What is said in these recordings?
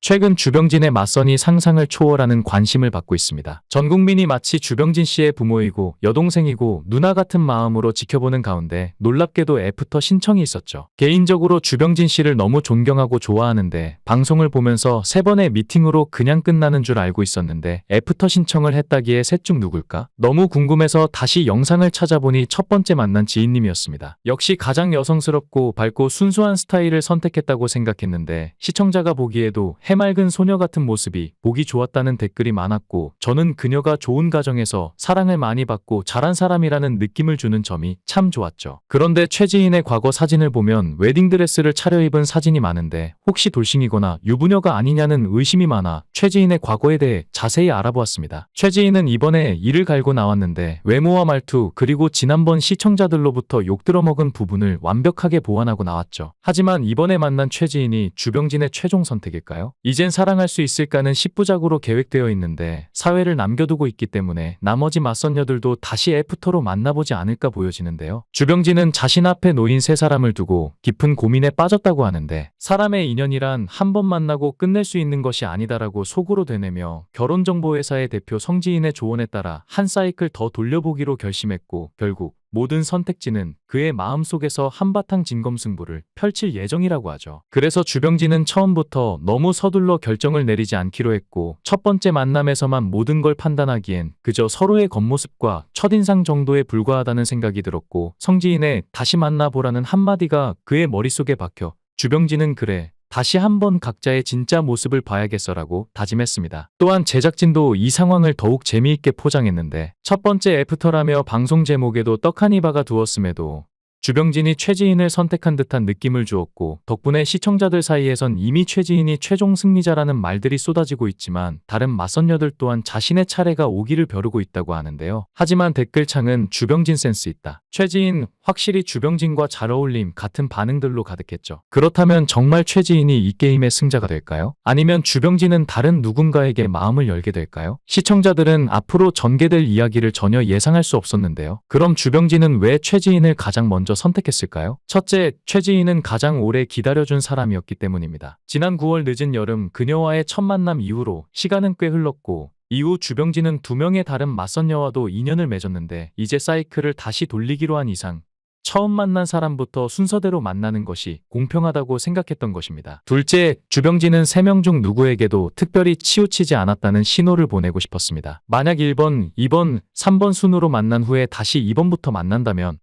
최근 주병진의 맞선이 상상을 초월하는 관심을 받고 있습니다. 전 국민이 마치 주병진 씨의 부모이고 여동생이고 누나 같은 마음으로 지켜보는 가운데 놀랍게도 애프터 신청이 있었죠. 개인적으로 주병진 씨를 너무 존경하고 좋아하는데 방송을 보면서 3번의 미팅으로 그냥 끝나는 줄 알고 있었는데 애프터 신청을 했다기에 셋 중 누굴까? 너무 궁금해서 다시 영상을 찾아보니 첫 번째 만난 지인님이었습니다. 역시 가장 여성스럽고 밝고 순수한 스타일을 선택했다고 생각했는데 시청자가 보기에도 해맑은 소녀 같은 모습이 보기 좋았다는 댓글이 많았고 저는 그녀가 좋은 가정에서 사랑을 많이 받고 잘한 사람이라는 느낌을 주는 점이 참 좋았죠. 그런데 최지인의 과거 사진을 보면 웨딩드레스를 차려입은 사진이 많은데 혹시 돌싱이거나 유부녀가 아니냐는 의심이 많아 최지인의 과거에 대해 자세히 알아보았습니다. 최지인은 이번에 이를 갈고 나왔는데 외모와 말투 그리고 지난번 시청자들로부터 욕 들어먹은 부분을 완벽하게 보완하고 나왔죠. 하지만 이번에 만난 최지인이 주병진의 최종 선택일까요? 이젠 사랑할 수 있을까는 10부작으로 계획되어 있는데 사회를 남겨두고 있기 때문에 나머지 맞선녀들도 다시 애프터로 만나보지 않을까 보여지는데요. 주병진은 자신 앞에 놓인 3사람을 두고 깊은 고민에 빠졌다고 하는데 사람의 인연이란 한 번 만나고 끝낼 수 있는 것이 아니다라고 속으로 되뇌며 결혼정보회사의 대표 성지인의 조언에 따라 한 사이클 더 돌려보기로 결심했고 결국 모든 선택지는 그의 마음속에서 한바탕 진검승부를 펼칠 예정이라고 하죠. 그래서 주병진은 처음부터 너무 서둘러 결정을 내리지 않기로 했고 첫 번째 만남에서만 모든 걸 판단하기엔 그저 서로의 겉모습과 첫인상 정도에 불과하다는 생각이 들었고 성지인의 다시 만나보라는 한마디가 그의 머릿속에 박혀 주병진은 그래 다시 한번 각자의 진짜 모습을 봐야겠어라고 다짐했습니다. 또한 제작진도 이 상황을 더욱 재미있게 포장했는데 첫 번째 애프터라며 방송 제목에도 떡하니 박아두었음에도 주병진이 최지인을 선택한 듯한 느낌을 주었고 덕분에 시청자들 사이에선 이미 최지인이 최종 승리자라는 말들이 쏟아지고 있지만 다른 맞선녀들 또한 자신의 차례가 오기를 벼르고 있다고 하는데요. 하지만 댓글창은 주병진 센스 있다. 최지인 확실히 주병진과 잘 어울림 같은 반응들로 가득했죠. 그렇다면 정말 최지인이 이 게임의 승자가 될까요? 아니면 주병진은 다른 누군가에게 마음을 열게 될까요? 시청자들은 앞으로 전개될 이야기를 전혀 예상할 수 없었는데요. 그럼 주병진은 왜 최지인을 가장 먼저 선택했을까요? 첫째, 최지인은 가장 오래 기다려준 사람이었기 때문입니다. 지난 9월 늦은 여름 그녀와의 첫 만남 이후로 시간은 꽤 흘렀고 이후 주병진은 2명의 다른 맞선녀와도 인연을 맺었는데 이제 사이클을 다시 돌리기로 한 이상 처음 만난 사람부터 순서대로 만나는 것이 공평하다고 생각했던 것입니다. 둘째, 주병진은 3명 중 누구에게도 특별히 치우치지 않았다는 신호를 보내고 싶었습니다. 만약 1번, 2번, 3번 순으로 만난 후에 다시 2번부터 만난다면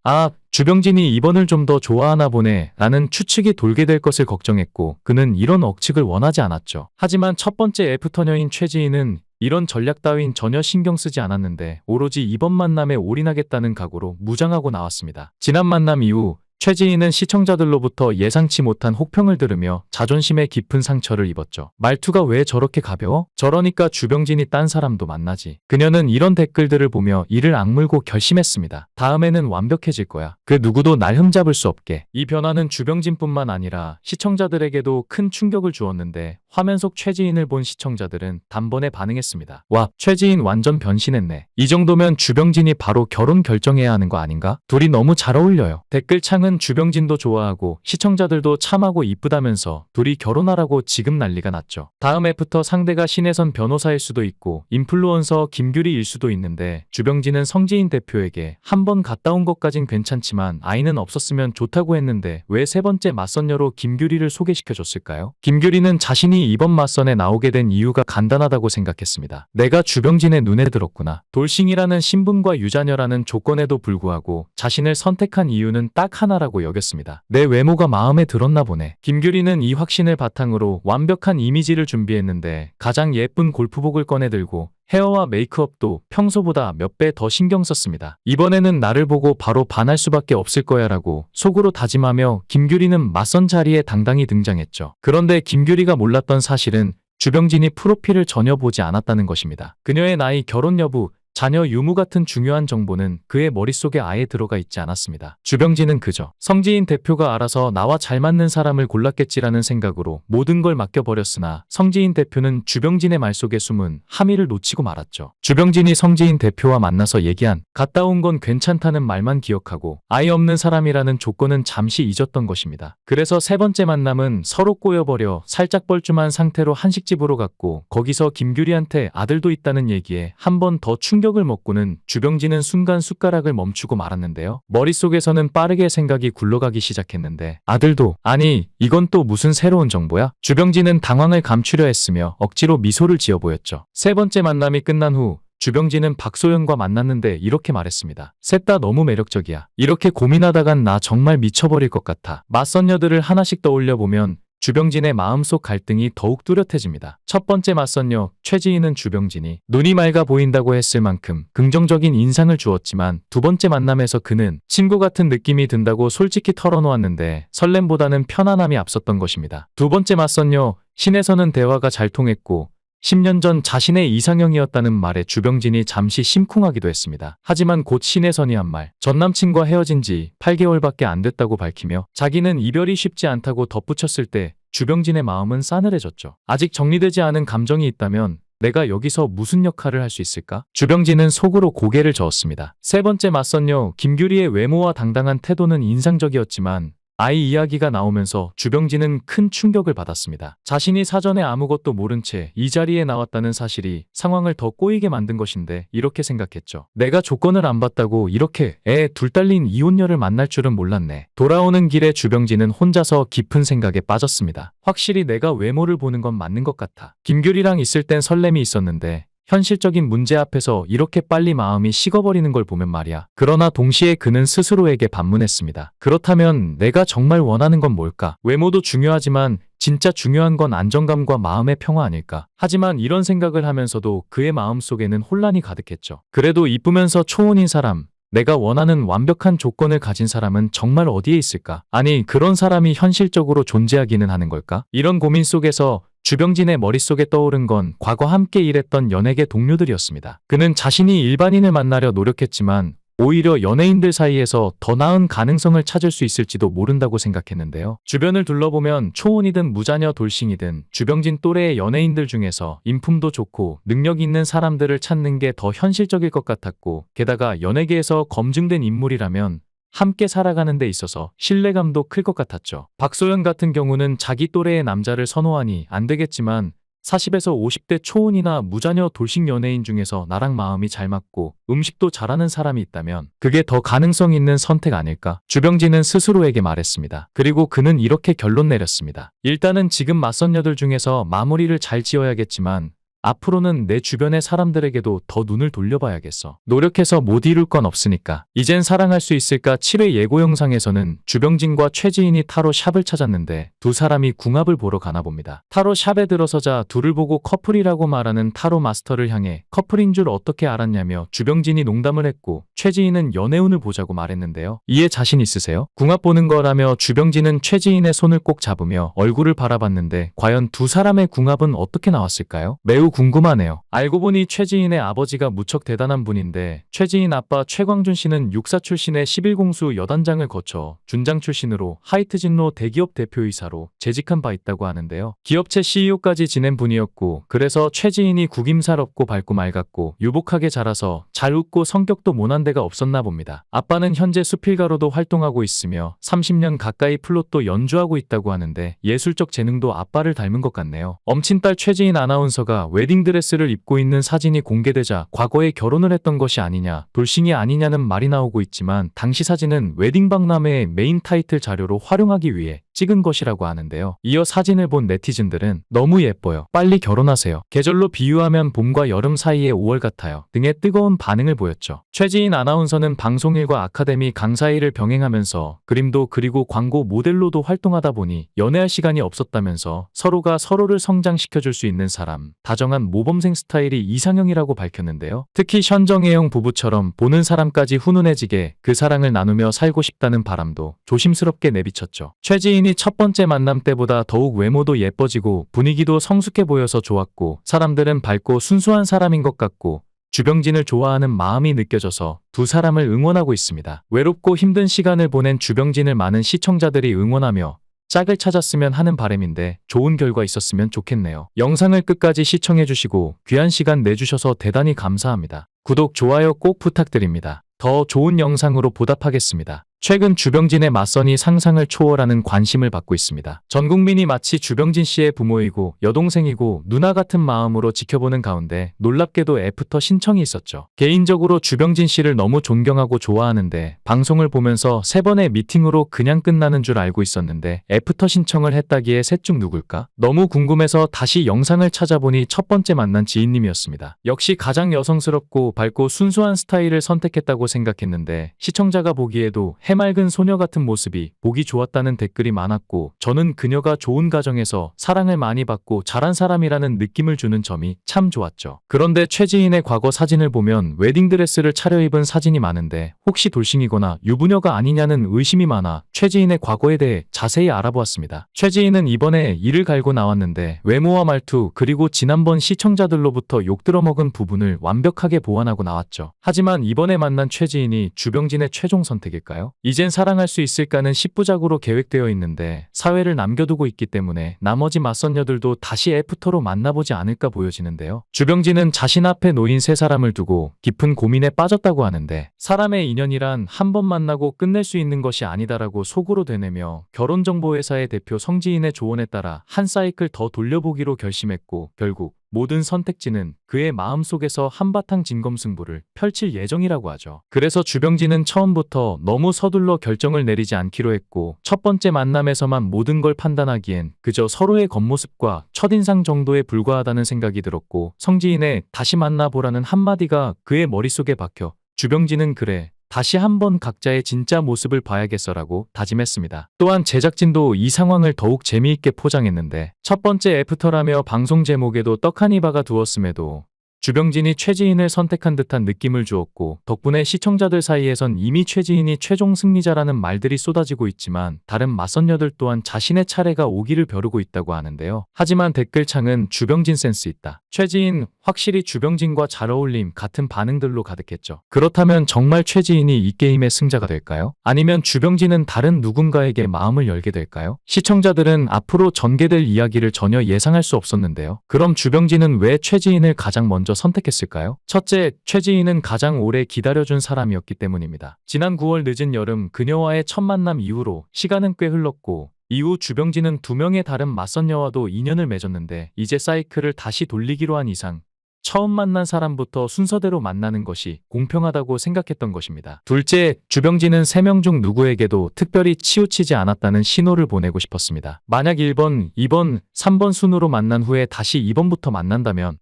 주병진이 2번을 좀 더 좋아하나 보네 라는 추측이 돌게 될 것을 걱정했고 그는 이런 억측을 원하지 않았죠. 하지만 첫 번째 애프터녀인 최지인은 이런 전략 따윈 전혀 신경 쓰지 않았는데 오로지 이번 만남에 올인하겠다는 각오로 무장하고 나왔습니다. 지난 만남 이후 최지인은 시청자들로부터 예상치 못한 혹평을 들으며 자존심에 깊은 상처를 입었죠. 말투가 왜 저렇게 가벼워? 저러니까 주병진이 딴 사람도 만나지. 그녀는 이런 댓글들을 보며 이를 악물고 결심했습니다. 다음에는 완벽해질 거야. 그 누구도 날 흠잡을 수 없게. 이 변화는 주병진뿐만 아니라 시청자들에게도 큰 충격을 주었는데 화면 속 최지인을 본 시청자들은 단번에 반응했습니다. 와, 최지인 완전 변신했네. 이 정도면 주병진이 바로 결혼 결정해야 하는 거 아닌가? 둘이 너무 잘 어울려요. 댓글창은 주병진도 좋아하고 시청자들도 참하고 이쁘다면서 둘이 결혼하라고 지금 난리가 났죠. 다음 애프터 상대가 신혜선 변호사일 수도 있고 인플루언서 김규리일 수도 있는데 주병진은 성지인 대표에게 한 번 갔다 온 것까진 괜찮지만 아이는 없었으면 좋다고 했는데 왜 3번째 맞선녀로 김규리를 소개시켜줬을까요? 김규리는 자신이 이번 맞선에 나오게 된 이유가 간단하다고 생각했습니다. 내가 주병진의 눈에 들었구나. 돌싱이라는 신분과 유자녀라는 조건에도 불구하고 자신을 선택한 이유는 딱 하나라고 여겼습니다. 내 외모가 마음에 들었나 보네. 김규리는 이 확신을 바탕으로 완벽한 이미지를 준비했는데 가장 예쁜 골프복을 꺼내들고 헤어와 메이크업도 평소보다 몇 배 더 신경 썼습니다. 이번에는 나를 보고 바로 반할 수밖에 없을 거야 라고 속으로 다짐하며 김규리는 맞선 자리에 당당히 등장했죠. 그런데 김규리가 몰랐던 사실은 주병진이 프로필을 전혀 보지 않았다는 것입니다. 그녀의 나이, 결혼 여부, 자녀 유무 같은 중요한 정보는 그의 머릿속에 아예 들어가 있지 않았습니다. 주병진은 그저 성지인 대표가 알아서 나와 잘 맞는 사람을 골랐겠지라는 생각으로 모든 걸 맡겨버렸으나 성지인 대표는 주병진의 말 속에 숨은 함의를 놓치고 말았죠. 주병진이 성지인 대표와 만나서 얘기한 갔다 온 건 괜찮다는 말만 기억하고 아이 없는 사람이라는 조건은 잠시 잊었던 것입니다. 그래서 세 번째 만남은 서로 꼬여버려 살짝 뻘쭘한 상태로 한식집으로 갔고 거기서 김규리한테 아들도 있다는 얘기에 한 번 더 충격을 먹고는 주병진은 순간 숟가락을 멈추고 말았는데요. 머릿속에서는 빠르게 생각이 굴러가기 시작했는데 아들도 아니 이건 또 무슨 새로운 정보야? 주병진은 당황을 감추려 했으며 억지로 미소를 지어 보였죠. 세 번째 만남이 끝난 후 주병진은 박소연과 만났는데 이렇게 말했습니다. 셋 다 너무 매력적이야. 이렇게 고민하다간 나 정말 미쳐버릴 것 같아. 맞선녀들을 하나씩 떠올려 보면 주병진의 마음속 갈등이 더욱 뚜렷해집니다. 첫 번째 맞선녀 최지희는 주병진이 눈이 맑아 보인다고 했을 만큼 긍정적인 인상을 주었지만 두 번째 만남에서 그는 친구 같은 느낌이 든다고 솔직히 털어놓았는데 설렘보다는 편안함이 앞섰던 것입니다. 두 번째 맞선녀 신에서는 대화가 잘 통했고 10년 전 자신의 이상형이었다는 말에 주병진이 잠시 심쿵하기도 했습니다. 하지만 곧 신혜선이 한 말, 전 남친과 헤어진 지 8개월밖에 안 됐다고 밝히며 자기는 이별이 쉽지 않다고 덧붙였을 때 주병진의 마음은 싸늘해졌죠. 아직 정리되지 않은 감정이 있다면 내가 여기서 무슨 역할을 할 수 있을까? 주병진은 속으로 고개를 저었습니다. 세 번째 맞선녀 김규리의 외모와 당당한 태도는 인상적이었지만 아이 이야기가 나오면서 주병진은 큰 충격을 받았습니다. 자신이 사전에 아무것도 모른 채 이 자리에 나왔다는 사실이 상황을 더 꼬이게 만든 것인데 이렇게 생각했죠. 내가 조건을 안 받다고 이렇게 애 둘 딸린 이혼녀를 만날 줄은 몰랐네. 돌아오는 길에 주병진은 혼자서 깊은 생각에 빠졌습니다. 확실히 내가 외모를 보는 건 맞는 것 같아. 김규리랑 있을 땐 설렘이 있었는데 현실적인 문제 앞에서 이렇게 빨리 마음이 식어버리는 걸 보면 말이야. 그러나 동시에 그는 스스로에게 반문했습니다. 그렇다면 내가 정말 원하는 건 뭘까? 외모도 중요하지만 진짜 중요한 건 안정감과 마음의 평화 아닐까? 하지만 이런 생각을 하면서도 그의 마음속에는 혼란이 가득했죠. 그래도 이쁘면서 초혼인 사람, 내가 원하는 완벽한 조건을 가진 사람은 정말 어디에 있을까? 아니, 그런 사람이 현실적으로 존재하기는 하는 걸까? 이런 고민 속에서 주병진의 머릿속에 떠오른 건 과거 함께 일했던 연예계 동료들이었습니다. 그는 자신이 일반인을 만나려 노력했지만 오히려 연예인들 사이에서 더 나은 가능성을 찾을 수 있을지도 모른다고 생각했는데요. 주변을 둘러보면 초혼이든 무자녀 돌싱이든 주병진 또래의 연예인들 중에서 인품도 좋고 능력 있는 사람들을 찾는 게 더 현실적일 것 같았고 게다가 연예계에서 검증된 인물이라면 함께 살아가는 데 있어서 신뢰감도 클 것 같았죠. 박소연 같은 경우는 자기 또래의 남자를 선호하니 안 되겠지만 40에서 50대 초혼이나 무자녀 돌싱 연예인 중에서 나랑 마음이 잘 맞고 음식도 잘하는 사람이 있다면 그게 더 가능성 있는 선택 아닐까? 주병진은 스스로에게 말했습니다. 그리고 그는 이렇게 결론 내렸습니다. 일단은 지금 맞선녀들 중에서 마무리를 잘 지어야겠지만 앞으로는 내 주변의 사람들에게도 더 눈을 돌려봐야겠어. 노력해서 못 이룰 건 없으니까. 이젠 사랑할 수 있을까 7회 예고 영상에서는 주병진과 최지인이 타로 샵을 찾았는데 두 사람이 궁합을 보러 가나 봅니다. 타로 샵에 들어서자 둘을 보고 커플이라고 말하는 타로 마스터를 향해 커플인 줄 어떻게 알았냐며 주병진이 농담을 했고 최지인은 연애운을 보자고 말했는데요. 이에 자신 있으세요? 궁합 보는 거라며 주병진은 최지인의 손을 꼭 잡으며 얼굴을 바라봤는데 과연 두 사람의 궁합은 어떻게 나왔을까요? 매우 궁금하네요. 알고 보니 최지인의 아버지가 무척 대단한 분인데 최지인 아빠 최광준 씨는 육사 출신의 11공수 여단장을 거쳐 준장 출신으로 하이트진로 대기업 대표이사로 재직한 바 있다고 하는데요. 기업체 CEO까지 지낸 분이었고 그래서 최지인이 구김살없고 밝고 맑았고 유복하게 자라서 잘 웃고 성격도 모난 데가 없었나 봅니다. 아빠는 현재 수필가로도 활동하고 있으며 30년 가까이 플롯도 연주하고 있다고 하는데 예술적 재능도 아빠를 닮은 것 같네요. 엄친딸 최지인 아나운서가 웨딩드레스를 입고 있는 사진이 공개되자 과거에 결혼을 했던 것이 아니냐, 돌싱이 아니냐는 말이 나오고 있지만 당시 사진은 웨딩박람회의 메인 타이틀 자료로 활용하기 위해 찍은 것이라고 하는데요. 이어 사진을 본 네티즌들은 너무 예뻐요. 빨리 결혼하세요. 계절로 비유하면 봄과 여름 사이의 5월 같아요. 등의 뜨거운 반응을 보였죠. 최지인 아나운서는 방송일과 아카데미 강사 일을 병행하면서 그림도 그리고 광고 모델로도 활동하다 보니 연애할 시간이 없었다면서 서로가 서로를 성장시켜줄 수 있는 사람, 다정한 모범생 스타일이 이상형이라고 밝혔는데요. 특히 현정혜영 부부처럼 보는 사람까지 훈훈해지게 그 사랑을 나누며 살고 싶다는 바람도 조심스럽게 내비쳤죠. 최지인이 첫 번째 만남 때보다 더욱 외모도 예뻐지고 분위기도 성숙해 보여서 좋았고 사람들은 밝고 순수한 사람인 것 같고 주병진을 좋아하는 마음이 느껴져서 두 사람을 응원하고 있습니다. 외롭고 힘든 시간을 보낸 주병진을 많은 시청자들이 응원하며 짝을 찾았으면 하는 바람인데 좋은 결과 있었으면 좋겠네요. 영상을 끝까지 시청해주시고 귀한 시간 내주셔서 대단히 감사합니다. 구독, 좋아요 꼭 부탁드립니다. 더 좋은 영상으로 보답하겠습니다. 최근 주병진의 맞선이 상상을 초월하는 관심을 받고 있습니다. 전 국민이 마치 주병진 씨의 부모이고 여동생이고 누나 같은 마음으로 지켜보는 가운데 놀랍게도 애프터 신청이 있었죠. 개인적으로 주병진 씨를 너무 존경하고 좋아하는데 방송을 보면서 3번의 미팅으로 그냥 끝나는 줄 알고 있었는데 애프터 신청을 했다기에 셋 중 누굴까? 너무 궁금해서 다시 영상을 찾아보니 첫 번째 만난 지인님이었습니다. 역시 가장 여성스럽고 밝고 순수한 스타일을 선택했다고 생각했는데 시청자가 보기에도 해맑은 소녀 같은 모습이 보기 좋았다는 댓글이 많았고 저는 그녀가 좋은 가정에서 사랑을 많이 받고 잘한 사람이라는 느낌을 주는 점이 참 좋았죠. 그런데 최지인의 과거 사진을 보면 웨딩드레스를 차려입은 사진이 많은데 혹시 돌싱이거나 유부녀가 아니냐는 의심이 많아 최지인의 과거에 대해 자세히 알아보았습니다. 최지인은 이번에 이를 갈고 나왔는데 외모와 말투 그리고 지난번 시청자들로부터 욕 들어먹은 부분을 완벽하게 보완하고 나왔죠. 하지만 이번에 만난 최지인이 주병진의 최종 선택일까요? 이젠 사랑할 수 있을까는 10부작으로 계획되어 있는데 사회를 남겨두고 있기 때문에 나머지 맞선녀들도 다시 애프터로 만나보지 않을까 보여지는데요. 주병진은 자신 앞에 놓인 3사람을 두고 깊은 고민에 빠졌다고 하는데 사람의 인연이란 한 번 만나고 끝낼 수 있는 것이 아니다라고 속으로 되뇌며 결혼정보회사의 대표 성지인의 조언에 따라 한 사이클 더 돌려보기로 결심했고 결국 모든 선택지는 그의 마음속에서 한바탕 진검승부를 펼칠 예정이라고 하죠. 그래서 주병진은 처음부터 너무 서둘러 결정을 내리지 않기로 했고 첫 번째 만남에서만 모든 걸 판단하기엔 그저 서로의 겉모습과 첫인상 정도에 불과하다는 생각이 들었고 성지인의 다시 만나보라는 한마디가 그의 머릿속에 박혀 주병진은 그래 다시 한번 각자의 진짜 모습을 봐야겠어라고 다짐했습니다. 또한 제작진도 이 상황을 더욱 재미있게 포장했는데 첫 번째 애프터라며 방송 제목에도 떡하니 박아 두었음에도 주병진이 최지인을 선택한 듯한 느낌을 주었고 덕분에 시청자들 사이에선 이미 최지인이 최종 승리자라는 말들이 쏟아지고 있지만 다른 맞선녀들 또한 자신의 차례가 오기를 벼르고 있다고 하는데요. 하지만 댓글창은 주병진 센스 있다. 최지인 확실히 주병진과 잘 어울림 같은 반응들로 가득했죠. 그렇다면 정말 최지인이 이 게임의 승자가 될까요? 아니면 주병진은 다른 누군가에게 마음을 열게 될까요? 시청자들은 앞으로 전개될 이야기를 전혀 예상할 수 없었는데요. 그럼 주병진은 왜 최지인을 가장 먼저 선택했을까요? 첫째, 최지인은 가장 오래 기다려준 사람이었기 때문입니다. 지난 9월 늦은 여름 그녀와의 첫 만남 이후로 시간은 꽤 흘렀고 이후 주병진은 2명의 다른 맞선녀와도 인연을 맺었는데 이제 사이클을 다시 돌리기로 한 이상 처음 만난 사람부터 순서대로 만나는 것이 공평하다고 생각했던 것입니다. 둘째, 주병진은 3명 중 누구에게도 특별히 치우치지 않았다는 신호를 보내고 싶었습니다. 만약 1번, 2번, 3번 순으로 만난 후에 다시 2번부터 만난다면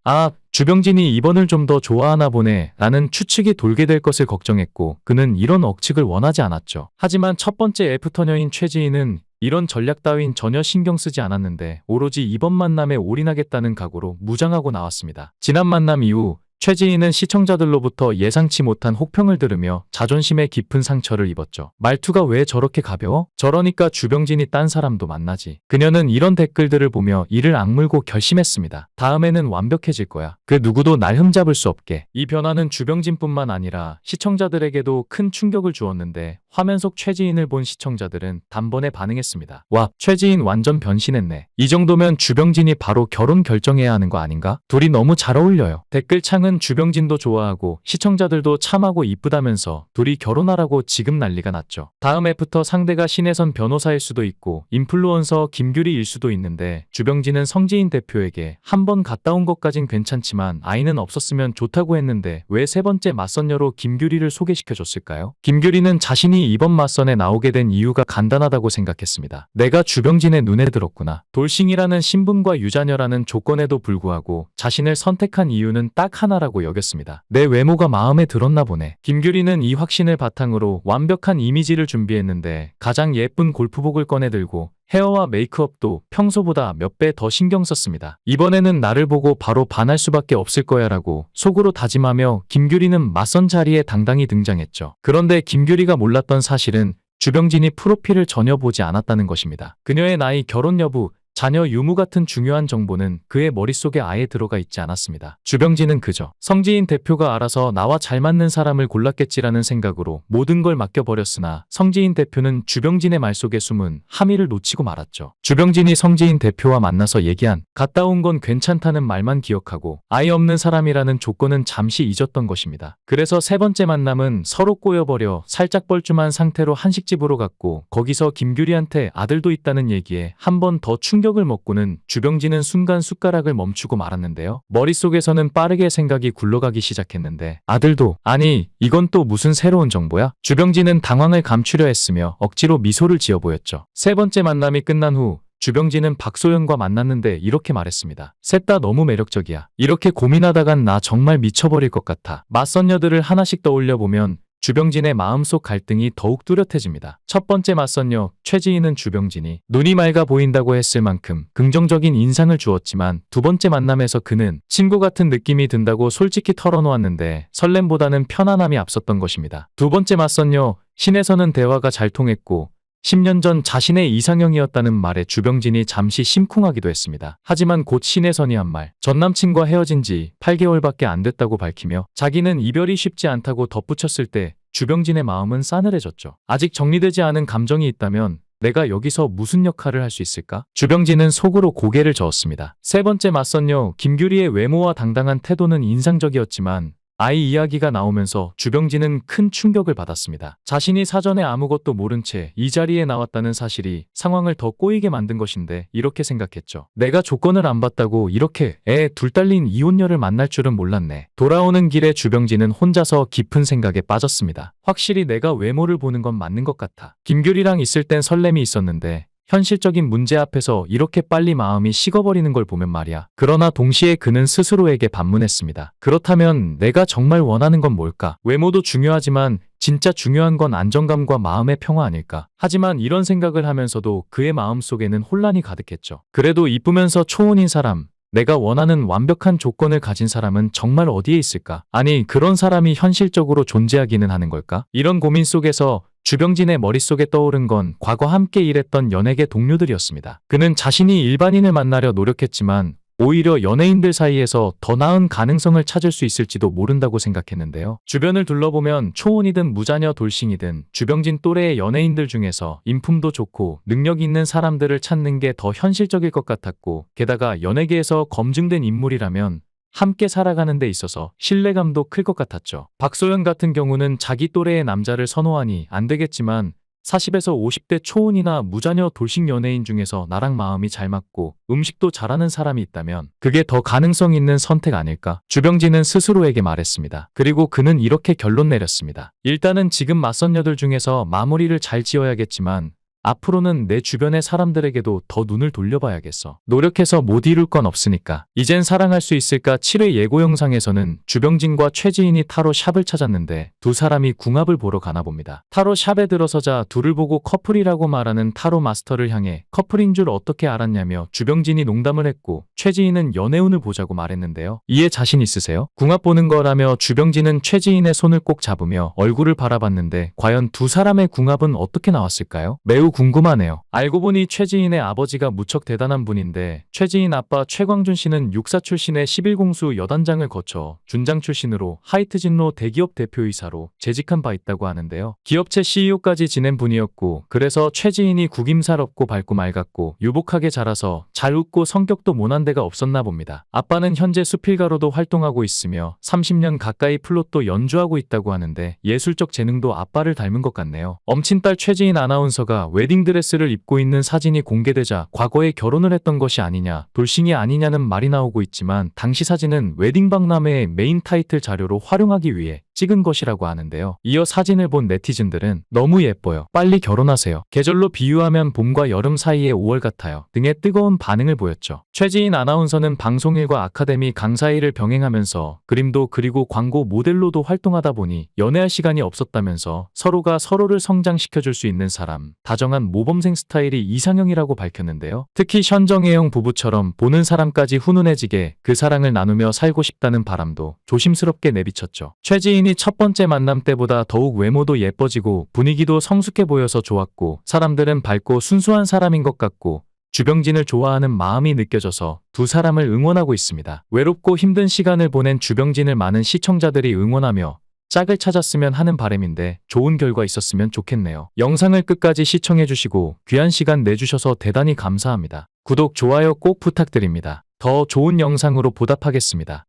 주병진이 2번을 좀 더 좋아하나 보네 라는 추측이 돌게 될 것을 걱정했고 그는 이런 억측을 원하지 않았죠. 하지만 첫 번째 애프터녀인 최지인은 이런 전략 따윈 전혀 신경 쓰지 않았는데 오로지 이번 만남에 올인하겠다는 각오로 무장하고 나왔습니다. 지난 만남 이후 최지인은 시청자들로부터 예상치 못한 혹평을 들으며 자존심에 깊은 상처를 입었죠. 말투가 왜 저렇게 가벼워? 저러니까 주병진이 딴 사람도 만나지. 그녀는 이런 댓글들을 보며 이를 악물고 결심했습니다. 다음에는 완벽해질 거야. 그 누구도 날 흠잡을 수 없게. 이 변화는 주병진뿐만 아니라 시청자들에게도 큰 충격을 주었는데 화면 속 최지인을 본 시청자들은 단번에 반응했습니다. 와, 최지인 완전 변신했네. 이 정도면 주병진이 바로 결혼 결정해야 하는 거 아닌가? 둘이 너무 잘 어울려요. 댓글창은 주병진도 좋아하고 시청자들도 참하고 이쁘다면서 둘이 결혼하라고 지금 난리가 났죠. 다음 애프터 상대가 신혜선 변호사일 수도 있고 인플루언서 김규리일 수도 있는데 주병진은 성지인 대표에게 한 번 갔다 온 것까진 괜찮지만 아이는 없었으면 좋다고 했는데 왜 3번째 맞선녀로 김규리를 소개시켜줬을까요? 김규리는 자신이 이번 맞선에 나오게 된 이유가 간단하다고 생각했습니다. 내가 주병진의 눈에 들었구나. 돌싱이라는 신분과 유자녀라는 조건에도 불구하고 자신을 선택한 이유는 딱 하나라고 여겼습니다. 내 외모가 마음에 들었나 보네. 김규리는 이 확신을 바탕으로 완벽한 이미지를 준비했는데 가장 예쁜 골프복을 꺼내들고 헤어와 메이크업도 평소보다 몇 배 더 신경 썼습니다. 이번에는 나를 보고 바로 반할 수밖에 없을 거야 라고 속으로 다짐하며 김규리는 맞선 자리에 당당히 등장했죠. 그런데 김규리가 몰랐던 사실은 주병진이 프로필을 전혀 보지 않았다는 것입니다. 그녀의 나이, 결혼 여부, 자녀 유무 같은 중요한 정보는 그의 머릿속에 아예 들어가 있지 않았습니다. 주병진은 그저 성지인 대표가 알아서 나와 잘 맞는 사람을 골랐겠지라는 생각으로 모든 걸 맡겨버렸으나 성지인 대표는 주병진의 말 속에 숨은 함의를 놓치고 말았죠. 주병진이 성지인 대표와 만나서 얘기한 갔다 온 건 괜찮다는 말만 기억하고 아이 없는 사람이라는 조건은 잠시 잊었던 것입니다. 그래서 세 번째 만남은 서로 꼬여버려 살짝 뻘쭘한 상태로 한식집으로 갔고 거기서 김규리한테 아들도 있다는 얘기에 한 번 더 충격을 먹고는 주병진은 순간 숟가락을 멈추고 말았는데요. 머릿속에서는 빠르게 생각이 굴러가기 시작했는데 아들도 아니 이건 또 무슨 새로운 정보야? 주병진은 당황을 감추려 했으며 억지로 미소를 지어 보였죠. 세 번째 만남이 끝난 후 주병진은 박소연과 만났는데 이렇게 말했습니다. 셋 다 너무 매력적이야. 이렇게 고민하다간 나 정말 미쳐버릴 것 같아. 맞선녀들을 하나씩 떠올려 보면 주병진의 마음속 갈등이 더욱 뚜렷해집니다. 첫 번째 맞선녀 최지인은 주병진이 눈이 맑아 보인다고 했을 만큼 긍정적인 인상을 주었지만 두 번째 만남에서 그는 친구 같은 느낌이 든다고 솔직히 털어놓았는데 설렘보다는 편안함이 앞섰던 것입니다. 두 번째 맞선녀 신에서는 대화가 잘 통했고 10년 전 자신의 이상형이었다는 말에 주병진이 잠시 심쿵하기도 했습니다. 하지만 곧 신혜선이 한 말, 전 남친과 헤어진 지 8개월밖에 안 됐다고 밝히며 자기는 이별이 쉽지 않다고 덧붙였을 때 주병진의 마음은 싸늘해졌죠. 아직 정리되지 않은 감정이 있다면 내가 여기서 무슨 역할을 할 수 있을까? 주병진은 속으로 고개를 저었습니다. 세 번째 맞선녀 김규리의 외모와 당당한 태도는 인상적이었지만 아이 이야기가 나오면서 주병진은 큰 충격을 받았습니다. 자신이 사전에 아무것도 모른 채 이 자리에 나왔다는 사실이 상황을 더 꼬이게 만든 것인데 이렇게 생각했죠. 내가 조건을 안 받다고 이렇게 애 둘 딸린 이혼녀를 만날 줄은 몰랐네. 돌아오는 길에 주병진은 혼자서 깊은 생각에 빠졌습니다. 확실히 내가 외모를 보는 건 맞는 것 같아. 김규리랑 있을 땐 설렘이 있었는데 현실적인 문제 앞에서 이렇게 빨리 마음이 식어버리는 걸 보면 말이야. 그러나 동시에 그는 스스로에게 반문했습니다. 그렇다면 내가 정말 원하는 건 뭘까? 외모도 중요하지만 진짜 중요한 건 안정감과 마음의 평화 아닐까? 하지만 이런 생각을 하면서도 그의 마음속에는 혼란이 가득했죠. 그래도 이쁘면서 초혼인 사람, 내가 원하는 완벽한 조건을 가진 사람은 정말 어디에 있을까? 아니, 그런 사람이 현실적으로 존재하기는 하는 걸까? 이런 고민 속에서 주병진의 머릿속에 떠오른 건 과거 함께 일했던 연예계 동료들이었습니다. 그는 자신이 일반인을 만나려 노력했지만 오히려 연예인들 사이에서 더 나은 가능성을 찾을 수 있을지도 모른다고 생각했는데요. 주변을 둘러보면 초혼이든 무자녀 돌싱이든 주병진 또래의 연예인들 중에서 인품도 좋고 능력 있는 사람들을 찾는 게 더 현실적일 것 같았고 게다가 연예계에서 검증된 인물이라면 함께 살아가는 데 있어서 신뢰감도 클 것 같았죠. 박소연 같은 경우는 자기 또래의 남자를 선호하니 안 되겠지만 40에서 50대 초혼이나 무자녀 돌싱 연예인 중에서 나랑 마음이 잘 맞고 음식도 잘하는 사람이 있다면 그게 더 가능성 있는 선택 아닐까? 주병진은 스스로에게 말했습니다. 그리고 그는 이렇게 결론 내렸습니다. 일단은 지금 맞선녀들 중에서 마무리를 잘 지어야겠지만 앞으로는 내 주변의 사람들에게도 더 눈을 돌려봐야겠어. 노력해서 못 이룰 건 없으니까. 이젠 사랑할 수 있을까 7회 예고 영상에서는 주병진과 최지인이 타로 샵을 찾았는데 두 사람이 궁합을 보러 가나 봅니다. 타로 샵에 들어서자 둘을 보고 커플이라고 말하는 타로 마스터를 향해 커플인 줄 어떻게 알았냐며 주병진이 농담을 했고 최지인은 연애운을 보자고 말했는데요. 이에 자신 있으세요? 궁합 보는 거라며 주병진은 최지인의 손을 꼭 잡으며 얼굴을 바라봤는데 과연 두 사람의 궁합은 어떻게 나왔을까요? 매우 궁금하네요. 알고 보니 최지인의 아버지가 무척 대단한 분인데 최지인 아빠 최광준 씨는 육사 출신의 11공수 여단장을 거쳐 준장 출신으로 하이트진로 대기업 대표이사로 재직한 바 있다고 하는데요. 기업체 CEO까지 지낸 분이었고 그래서 최지인이 구김살없고 밝고 맑았고 유복하게 자라서 잘 웃고 성격도 모난 데가 없었나 봅니다. 아빠는 현재 수필가로도 활동하고 있으며 30년 가까이 플롯도 연주하고 있다고 하는데 예술적 재능도 아빠를 닮은 것 같네요. 엄친딸 최지인 아나운서가 웨딩드레스를 입고 있는 사진이 공개되자 과거에 결혼을 했던 것이 아니냐, 돌싱이 아니냐는 말이 나오고 있지만 당시 사진은 웨딩박람회의 메인 타이틀 자료로 활용하기 위해 찍은 것이라고 하는데요. 이어 사진을 본 네티즌들은 너무 예뻐요. 빨리 결혼하세요. 계절로 비유하면 봄과 여름 사이의 5월 같아요. 등의 뜨거운 반응을 보였죠. 최지인 아나운서는 방송일과 아카데미 강사 일을 병행하면서 그림도 그리고 광고 모델로도 활동하다 보니 연애할 시간이 없었다면서 서로가 서로를 성장시켜줄 수 있는 사람, 다정한 모범생 스타일이 이상형이라고 밝혔는데요. 특히 현정혜영 부부처럼 보는 사람까지 훈훈해지게 그 사랑을 나누며 살고 싶다는 바람도 조심스럽게 내비쳤죠. 최지인이 첫 번째 만남 때보다 더욱 외모도 예뻐지고 분위기도 성숙해 보여서 좋았고 사람들은 밝고 순수한 사람인 것 같고 주병진을 좋아하는 마음이 느껴져서 두 사람을 응원하고 있습니다. 외롭고 힘든 시간을 보낸 주병진을 많은 시청자들이 응원하며 짝을 찾았으면 하는 바람인데 좋은 결과 있었으면 좋겠네요. 영상을 끝까지 시청해주시고 귀한 시간 내주셔서 대단히 감사합니다. 구독, 좋아요 꼭 부탁드립니다. 더 좋은 영상으로 보답하겠습니다.